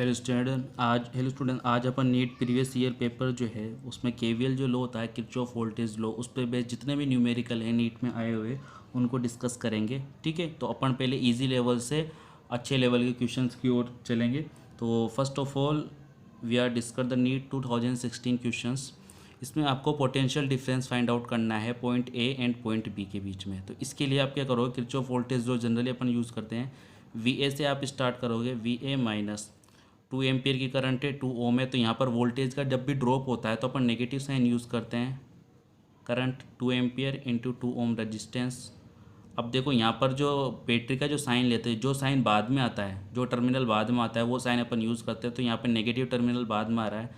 Hello student, आज अपन NEET previous year paper जो है उसमें केवीएल जो लॉ होता है, किरचॉफ वोल्टेज लॉ, उस पर बेस्ड जितने भी न्यूमेरिकल हैं नीट में आए हुए उनको डिस्कस करेंगे। ठीक है, तो अपन पहले इजी लेवल से अच्छे लेवल के क्वेश्चंस की ओर चलेंगे। तो first of all we are discuss the NEET 2016 questions. इसमें आपको पोटेंशियल डिफरेंस फाइंड आउट करना है point A and point B के बीच में। तो इसके लिए आप क्या करोगे, किरचॉफ वोल्टेज जो जनरली अपन यूज़ करते हैं, वी ए से आप स्टार्ट करोगे। वी ए माइनस 2 एम्पियर की करंट है, 2 ओम है, तो यहाँ पर वोल्टेज का जब भी ड्रॉप होता है तो अपन नेगेटिव साइन यूज़ करते हैं। Current 2 ampere into 2 ohm resistance. अब देखो यहाँ पर जो बैटरी का जो साइन लेते हैं, जो साइन बाद में आता है, जो टर्मिनल बाद में आता है वो साइन अपन यूज़ करते हैं। तो यहाँ पर नेगेटिव टर्मिनल बाद में आ रहा है,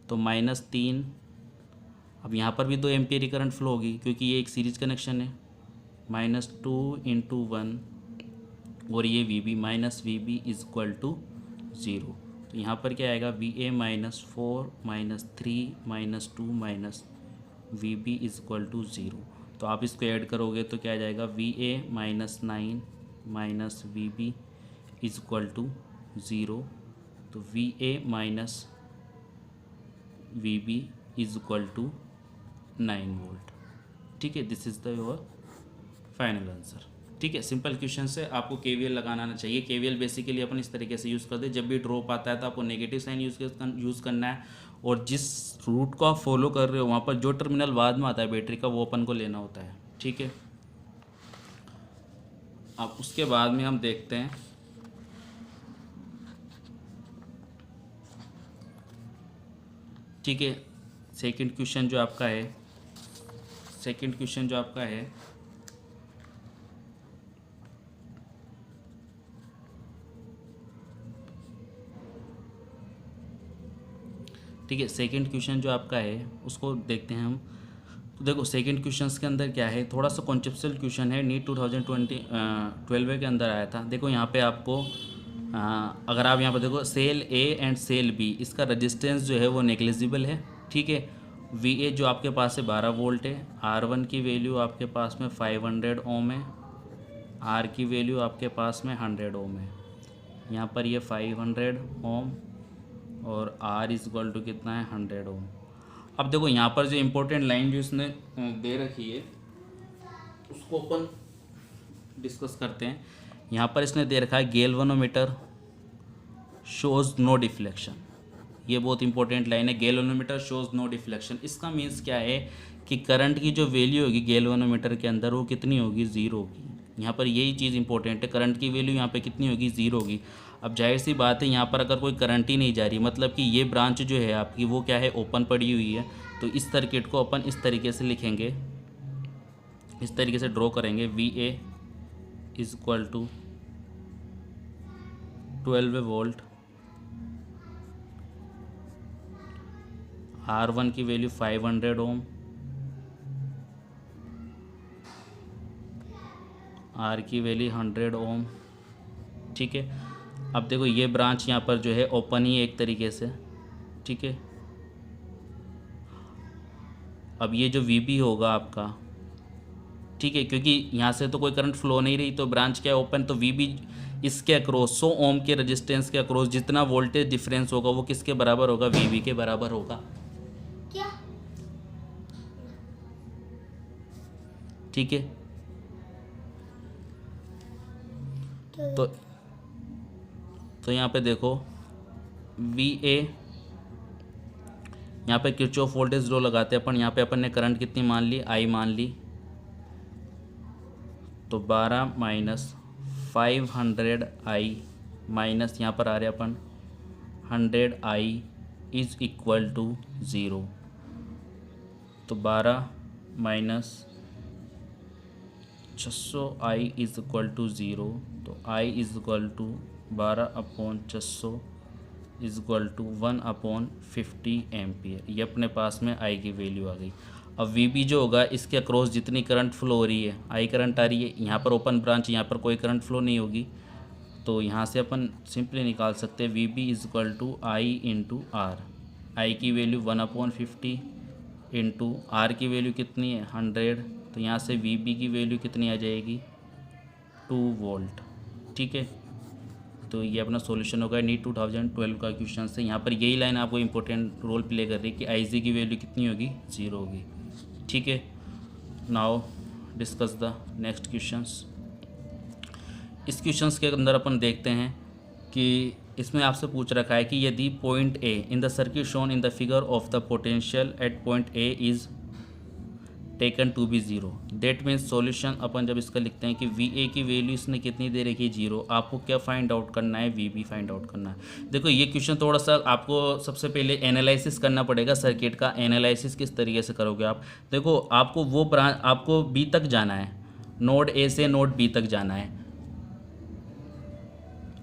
तो -3। अब यहाँ पर भी 2 एम्पियर की करंट फ्लो होगी क्योंकि ये एक सीरीज कनेक्शन है। -2 इंटू 1 और ये V B minus V B is equal to 0। तो यहाँ पर क्या आएगा, V A -4 -3 -2 minus V B is equal to 0। तो आप इसको ऐड करोगे तो क्या आ जाएगा, V A -9 minus V B is equal to 0। तो V A minus V B is equal to 9 volt. ठीक है, this is the your final answer. ठीक है, सिंपल क्वेश्चन से आपको केवीएल लगाना आना चाहिए। केवीएल बेसिकली अपन इस तरीके से यूज़ करते हैं, जब भी ड्रॉप आता है तो आपको नेगेटिव साइन यूज़ करना है, और जिस रूट को आप फॉलो कर रहे हो वहाँ पर जो टर्मिनल बाद में आता है बैटरी का वो अपन को लेना होता है। ठीक है, अब उसके बाद में हम देखते हैं ठीक है, सेकंड क्वेश्चन जो आपका है, ठीक है, सेकंड क्वेश्चन जो आपका है उसको देखते हैं हम। तो देखो सेकंड क्वेश्चन के अंदर क्या है, थोड़ा सा कॉन्सेप्चुअल क्वेश्चन है, नीट 2012 के अंदर आया था। देखो यहाँ पे आपको अगर आप यहाँ पर देखो cell A and cell B, इसका रजिस्टेंस जो है वो नेग्लिजिबल है। ठीक है, वी ए जो आपके पास है 12 वोल्ट है, R1 की वैल्यू आपके पास में 500 ओम है, आर की वैल्यू आपके पास में 100 ओम है। यहाँ पर ये 500 ओम और R इज इक्वल टू कितना है, 100 ओम। अब देखो यहाँ पर जो इम्पोर्टेंट लाइन जो इसने दे रखी है उसको अपन डिस्कस करते हैं। यहाँ पर इसने दे रखा है गैल्वेनोमीटर शोज़ नो डिफ्लेक्शन। ये बहुत इंपॉर्टेंट लाइन है, गैल्वेनोमीटर शोज़ नो डिफ्लेक्शन। इसका मीन्स क्या है कि करंट की जो वैल्यू होगी गैल्वेनोमीटर के अंदर वो कितनी होगी, 0 होगी। यहाँ पर यही चीज़ इंपॉर्टेंट है, करंट की वैल्यू यहाँ पे कितनी होगी, 0 होगी। अब जाहिर सी बात है यहाँ पर अगर कोई करंट ही नहीं जा रही, मतलब कि ये ब्रांच जो है आपकी वो क्या है, ओपन पड़ी हुई है। तो इस सर्किट को अपन इस तरीके से लिखेंगे, इस तरीके से ड्रॉ करेंगे। V A is equal to 12 volt, R1 की वैल्यू 500 ओम, R की वैल्यू 100 ओम। ठीक है, अब देखो ये ब्रांच यहाँ पर जो है ओपन ही है एक तरीके से। ठीक है, अब ये जो VB होगा आपका, ठीक है, क्योंकि यहाँ से तो कोई करंट फ्लो नहीं रही तो ब्रांच क्या है, ओपन। तो VB इसके अक्रॉस 100 ओम के रेजिस्टेंस के अक्रॉस जितना वोल्टेज डिफरेंस होगा वो किसके बराबर होगा, VB के बराबर होगा। क्या? ठीक है, तो यहाँ पे देखो VA, यहाँ पे किरचॉफ वोल्टेज लॉ लगाते हैं अपन। यहाँ पे अपन ने करंट कितनी मान ली, I मान ली, तो 12 माइनस 500I माइनस यहाँ पर आ रहे अपन 100I इज इक्वल टू 0। तो 12 minus 600I is equal to 0। तो I is equal to 12/600 is equal to 1/50 ampere. ये अपने पास में I की वैल्यू आ गई। अब VB जो होगा इसके अक्रॉस जितनी करंट फ्लो हो रही है, I करंट आ रही है, यहाँ पर ओपन ब्रांच, यहाँ पर कोई करंट फ्लो नहीं होगी, तो यहाँ से अपन सिंपली निकाल सकते हैं VB is equal to I into R. I की वैल्यू 1/50 इंटू R की वैल्यू कितनी है, 100। तो यहाँ से VB की वैल्यू कितनी आ जाएगी, 2 वोल्ट। ठीक है, तो ये अपना सॉल्यूशन होगा नीट 2012 का क्वेश्चन से। यहाँ पर यही लाइन आपको इंपॉर्टेंट रोल प्ले कर रही है कि आई जी की वैल्यू कितनी होगी, 0 होगी। ठीक है, now discuss the next questions. इस क्वेश्चंस के अंदर अपन देखते हैं कि इसमें आपसे पूछ रखा है कि यदि point A in the circuit shown in the figure of the potential at point A is taken to be 0, that means solution अपन जब इसका लिखते हैं कि वी ए की वैल्यू इसने कितनी दे रखी है, 0। आपको क्या फाइंड आउट करना है, वी बी फाइंड आउट करना है। देखो ये क्वेश्चन थोड़ा सा आपको सबसे पहले एनालिसिस करना पड़ेगा। सर्किट का एनालिसिस किस तरीके से करोगे आप। देखो आपको वो ब्रांच, आपको बी तक जाना है, नोड ए से नोड बी तक जाना है,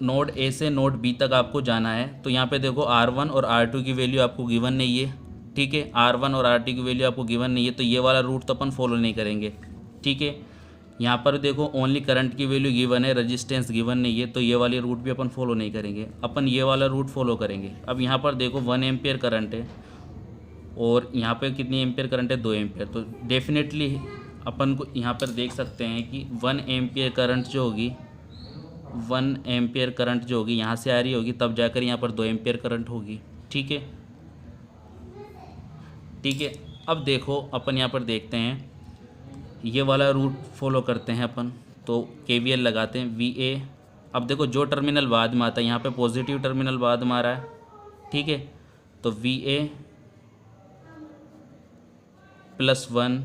नोड ए से नोड बी तक आपको जाना है। तो यहाँ पे देखो R1 और R2 की वैल्यू आपको गिवन नहीं है। ठीक है, R1 और R2 की वैल्यू आपको गिवन नहीं है, तो ये वाला रूट तो अपन फॉलो नहीं करेंगे। ठीक है, यहाँ पर देखो ओनली करंट की वैल्यू गिवन है, रजिस्टेंस गिवन नहीं है, तो ये वाली रूट भी अपन फॉलो नहीं करेंगे, अपन ये वाला रूट फॉलो करेंगे। अब यहाँ पर देखो 1 एम्पियर करंट है और यहाँ पर कितनी एम्पियर करंट है, 2 एम्पियर। तो डेफिनेटली अपन को यहाँ पर देख सकते हैं कि 1 एम्पियर करंट जो होगी, 1 एम्पियर करंट जो होगी यहाँ से आ रही होगी, तब जाकर यहाँ पर 2 एम्पियर करंट होगी। ठीक है, ठीक है। अब देखो अपन यहाँ पर देखते हैं, ये वाला रूट फॉलो करते हैं अपन, तो KVL लगाते हैं VA। अब देखो जो टर्मिनल बाद में आता है, यहाँ पे पॉजिटिव टर्मिनल बाद में आ रहा है। ठीक है, तो VA +1।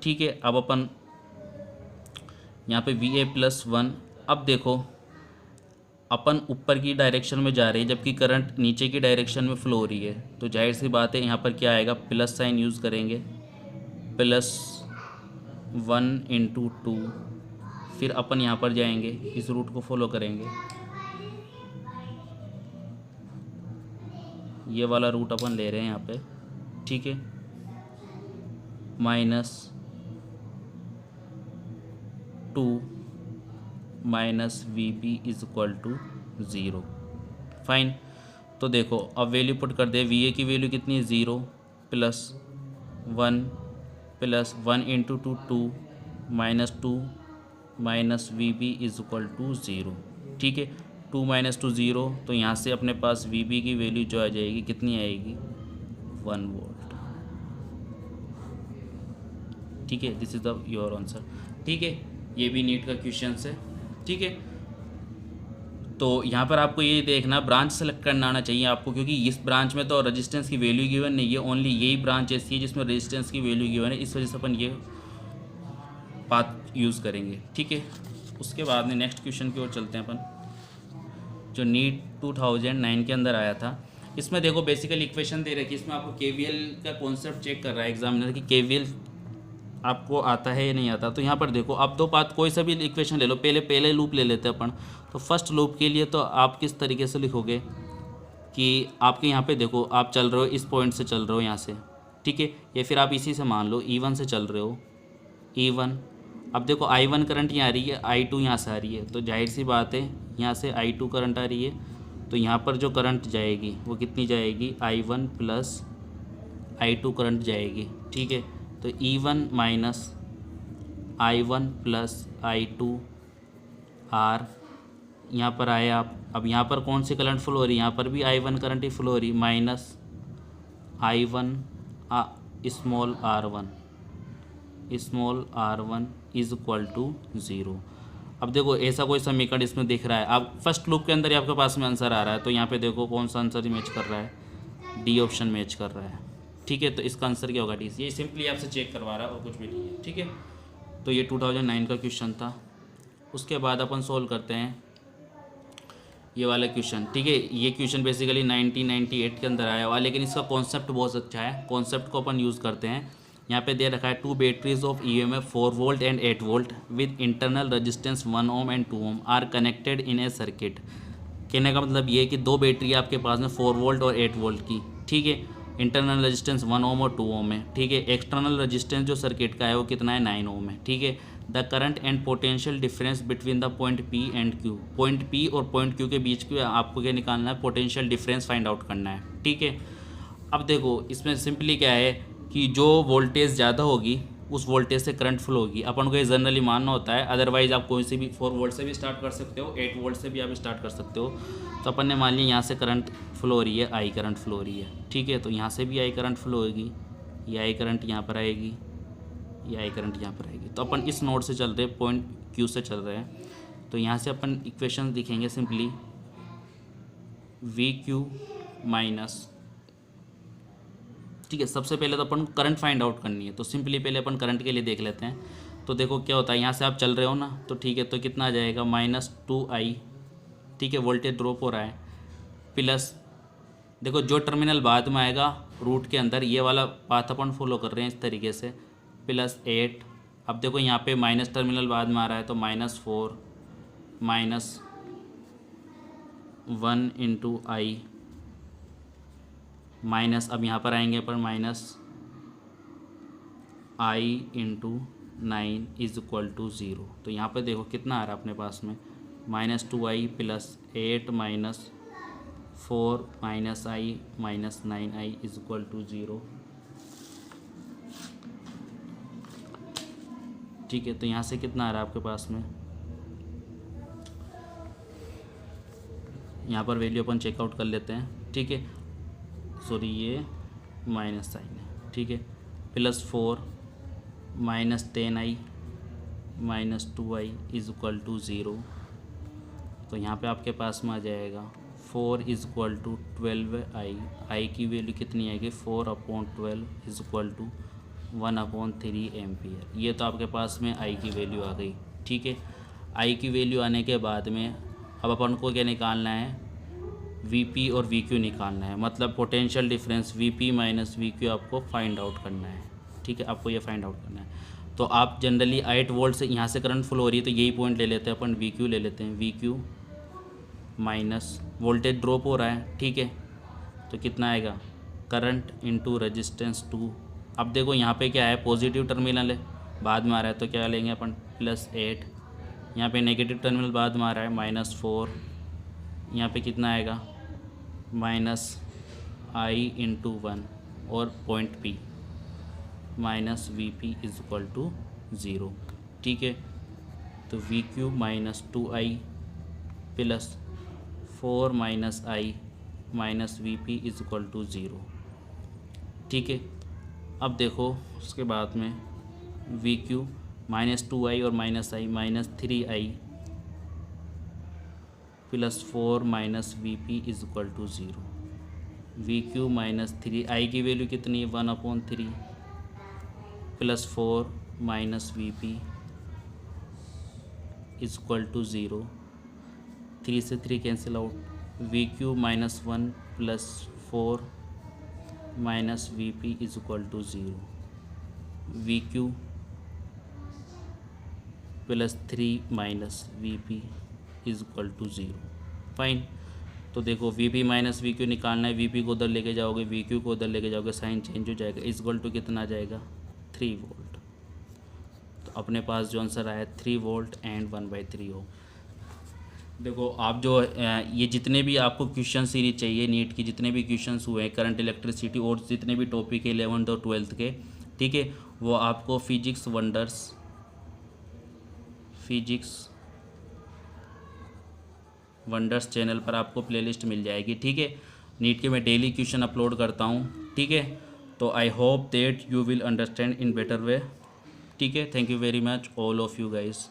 ठीक है, अब अपन यहाँ पे VA +1। अब देखो अपन ऊपर की डायरेक्शन में जा रही है जबकि करंट नीचे की डायरेक्शन में फ्लो हो रही है, तो जाहिर सी बात है यहाँ पर क्या आएगा, प्लस साइन यूज़ करेंगे, +1 × 2। फिर अपन यहाँ पर जाएंगे, इस रूट को फॉलो करेंगे, ये वाला रूट अपन ले रहे हैं यहाँ पे। ठीक है, -2 -VB = 0। फाइन। तो देखो अब वैल्यू पुट कर दे, VA की वैल्यू कितनी है, 0 +1 +1 × 2 2 -2 -VB = 0। ठीक है, 2 - 2 0, तो यहाँ से अपने पास VB की वैल्यू जो आ जाएगी, कितनी आएगी, 1 वोल्ट। ठीक है, this is the your answer. ठीक है, ये भी नीट का क्वेश्चन है। ठीक है, तो यहाँ पर आपको ये देखना, ब्रांच सेलेक्ट करना आना चाहिए आपको, क्योंकि इस ब्रांच में तो रेजिस्टेंस की वैल्यू गिवन नहीं है, ओनली यही ब्रांच ऐसी है जिसमें रेजिस्टेंस की वैल्यू गिवन है, इस वजह से अपन ये पाथ यूज़ करेंगे। ठीक है, उसके बाद में नेक्स्ट क्वेश्चन की ओर चलते हैं अपन, जो नीट 2009 के अंदर आया था। इसमें देखो बेसिकल इक्वेशन दे रखी है, इसमें आपको KVL का कॉन्सेप्ट चेक कर रहा है एग्जामिनर कि KVL आपको आता है या नहीं आता। तो यहाँ पर देखो आप दो पाथ कोई सा भी इक्वेशन ले लो, पहले लूप ले लेते हैं अपन। तो फर्स्ट लूप के लिए तो आप किस तरीके से लिखोगे कि आपके यहाँ पे देखो आप चल रहे हो, इस पॉइंट से चल रहे हो यहाँ से। ठीक है, या फिर आप इसी से मान लो E1 से चल रहे हो, E1। अब देखो I1 करंट यहाँ आ रही है, I2 यहाँ से आ रही है, तो जाहिर सी बात है यहाँ से I2 करंट आ रही है, तो यहाँ पर जो करंट जाएगी वो कितनी जाएगी, I1 + I2 करंट जाएगी। ठीक है, तो E1 - I1 + I2 R यहाँ पर आए आप। अब यहाँ पर कौन सी करंट फ्लो हो रही है, यहाँ पर भी I1 करंट ही फ्लो हो रही, -I1 स्मॉल r1 = 0। अब देखो ऐसा कोई समीकरण इसमें दिख रहा है, अब फर्स्ट लूप के अंदर ही आपके पास में आंसर आ रहा है, तो यहाँ पे देखो कौन सा आंसर मैच कर रहा है, डी ऑप्शन मैच कर रहा है। ठीक है, तो इसका आंसर क्या होगा, डी। ये सिंपली आपसे चेक करवा रहा है और कुछ भी नहीं है। ठीक है, तो ये 2009 का क्वेश्चन था। उसके बाद अपन सोल्व करते हैं ये वाला क्वेश्चन। ठीक है, ये क्वेश्चन बेसिकली 1998 के अंदर आया हुआ, लेकिन इसका कॉन्सेप्ट बहुत अच्छा है, कॉन्सेप्ट को अपन यूज़ करते हैं। यहाँ पे दे रखा है 2 batteries of EMF 4 volt and 8 volt with internal resistance 1 ohm and 2 ohm are connected in a circuit. कहने का मतलब ये है कि 2 बैटरी आपके पास में 4 वोल्ट और 8 वोल्ट की। ठीक है, इंटरनल रेजिस्टेंस 1 ओम और 2 ओम है। ठीक है, एक्सटर्नल रेजिस्टेंस जो सर्किट का है वो कितना है, 9 ओम है। ठीक है, the current and potential difference between the point P and Q। Point P और पॉइंट Q के बीच की आपको क्या निकालना है, पोटेंशियल डिफरेंस फाइंड आउट करना है। ठीक है, अब देखो इसमें सिंपली क्या है कि जो वोल्टेज ज़्यादा होगी उस वोल्टेज से करंट फ्लो होगी। अपन को ये जनरली मानना होता है, अदरवाइज आप कोई से भी 4 वोल्ट से भी स्टार्ट कर सकते हो, 8 वोल्ट से भी आप स्टार्ट कर सकते हो। तो अपन ने मान लिया यहाँ से करंट फ्लो हो रही है, आई करंट फ्लो हो रही है, ठीक है। तो यहाँ से भी आई करंट फ्लो होगी, ये आई करंट यहाँ पर आएगी, ये आई करंट यहाँ पर आएगी। तो अपन इस नोड से चल रहे हैं, पॉइंट क्यू से चल रहे हैं। तो यहाँ से अपन इक्वेशन लिखेंगे सिंपली वी क्यू माइनस, ठीक है। सबसे पहले तो अपन करंट फाइंड आउट करनी है, तो सिंपली पहले अपन करंट के लिए देख लेते हैं। तो देखो क्या होता है, यहाँ से आप चल रहे हो ना, तो ठीक है, तो कितना आ जाएगा -2I, ठीक है, वोल्टेज ड्रॉप हो रहा है, प्लस देखो जो टर्मिनल बाद में आएगा रूट के अंदर, ये वाला पाथ अपन फॉलो कर रहे हैं इस तरीके से, +8। अब देखो यहाँ पे माइनस टर्मिनल बाद में आ रहा है, तो -4 -1 × I माइनस, अब यहाँ पर आएंगे पर -I × 9 = 0। तो यहाँ पे देखो कितना आ रहा है अपने पास में, -2I + 8 -4 -I -9I = 0, ठीक है। तो यहाँ से कितना आ रहा है आपके पास में, यहाँ पर वैल्यू अपन चेकआउट कर लेते हैं, ठीक है। सॉरी ये माइनस साइन है, ठीक है, +4 -10I -2I = 0। तो यहाँ पे आपके पास में आ जाएगा 4 = 12I, I की वैल्यू कितनी आएगी 4/12 = 1/3 एम्पियर। ये तो आपके पास में I की वैल्यू आ गई, ठीक है। I की वैल्यू आने के बाद में अब अपन को क्या निकालना है, Vp और Vq निकालना है, मतलब पोटेंशियल डिफरेंस Vp - Vq आपको फाइंड आउट करना है, ठीक है, आपको ये फाइंड आउट करना है। तो आप जनरली 8 वोल्ट से यहाँ से करंट फ्लो हो रही है, तो यही पॉइंट ले लेते हैं अपन, Vq ले लेते हैं, Vq माइनस वोल्टेज ड्रॉप हो रहा है, ठीक है। तो कितना आएगा, करंट इंटू रेजिस्टेंस 2। अब देखो यहाँ पे क्या है, पॉजिटिव टर्मिनल है, बाद में आ रहा है, तो क्या लेंगे अपन +8, यहाँ पे नेगेटिव टर्मिनल बाद में आ रहा है -4, यहाँ पे कितना आएगा -I × 1 और पॉइंट P -Vp = 0, ठीक है। तो Vq -2I + 4 -I -Vp = 0, ठीक है। अब देखो उसके बाद में Vq -2I और -I -3I +4 -Vp = 0। Vq -3I की वैल्यू कितनी है 1/3 +4 -Vp = 0। 3 से 3 cancel out, Vq -1 + 4 -Vp = 0। Vq +3 -Vp = 0, fine. तो देखो Vp - Vq निकालना है, Vp को उधर लेके जाओगे, Vq को उधर लेके जाओगे, साइन चेंज हो जाएगा, = कितना आ जाएगा 3 वोल्ट। तो अपने पास जो आंसर आया 3 वोल्ट एंड 1/3 हो। देखो आप जो ये जितने भी आपको क्वेश्चन सीरीज चाहिए नीट की, जितने भी क्वेश्चंस हुए हैं करंट, इलेक्ट्रिसिटी और जितने भी टॉपिक है 11th और 12th के, ठीक है, वो आपको फिजिक्स वंडर्स चैनल पर आपको प्लेलिस्ट मिल जाएगी, ठीक है। नीट के मैं डेली क्वेश्चन अपलोड करता हूँ, ठीक है। तो I hope that you will understand in better way, ठीक है। Thank you very much all of you guys.